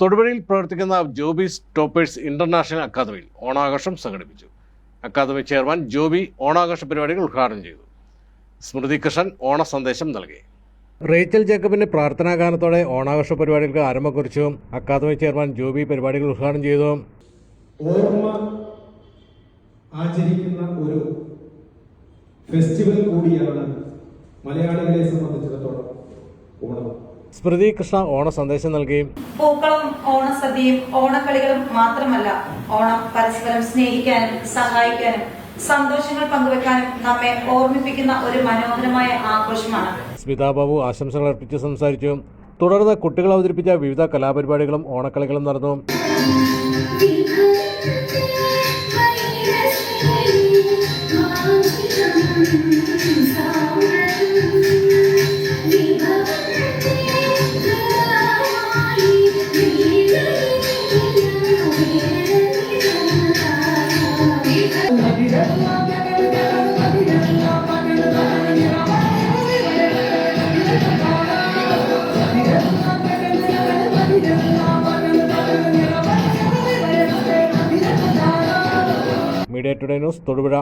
തൊടുപുഴയിൽ പ്രവർത്തിക്കുന്ന Joby stoppers international അക്കാദമിയിൽ ഓണാഘോഷം സംഘടിപ്പിച്ചു. അക്കാദമി ചെയർമാൻ ജോബി ഓണാഘോഷ പരിപാടികൾ ഉദ്ഘാടനം ചെയ്തു. സ്മൃതി കൃഷ്ണൻ ഓണ സന്ദേശം നൽകി. റേച്ചൽ ജേക്കബിന്റെ പ്രാർത്ഥനാഗാനത്തോടെ ഓണാഘോഷ പരിപാടികൾക്ക് ആരംഭം കുറിച്ചു. അക്കാദമി ചെയർമാൻ ജോബി പരിപാടികൾ ഉദ്ഘാടനം ചെയ്തു. ഓർമ്മ ആചരിക്കുന്ന ഒരു ഫെസ്റ്റിവൽ കൂടിയാണ് മലയാളികളെ സംബന്ധിച്ചിടത്തോളം ഓണം. സ്മൃതി കൃഷ്ണ ഓണ സന്ദേശം നൽകി. പൂക്കളും ഓണസദ്യയും ഓണക്കളികളും മാത്രമല്ല, ഓണം പരസ്പരം സ്നേഹിക്കാനും സഹായിക്കാനും സന്തോഷങ്ങൾ പങ്കുവെക്കാനും നമ്മെ ഓർമ്മിപ്പിക്കുന്ന ഒരു മനോഹരമായ ആഘോഷമാണ്. സ്മിതാ ബാബു ആശംസകൾ അർപ്പിച്ച് സംസാരിച്ചു. തുടർന്ന് കുട്ടികൾ അവതരിപ്പിച്ച വിവിധ കലാപരിപാടികളും ഓണക്കളികളും നടന്നു. Media today news Thodupuzha.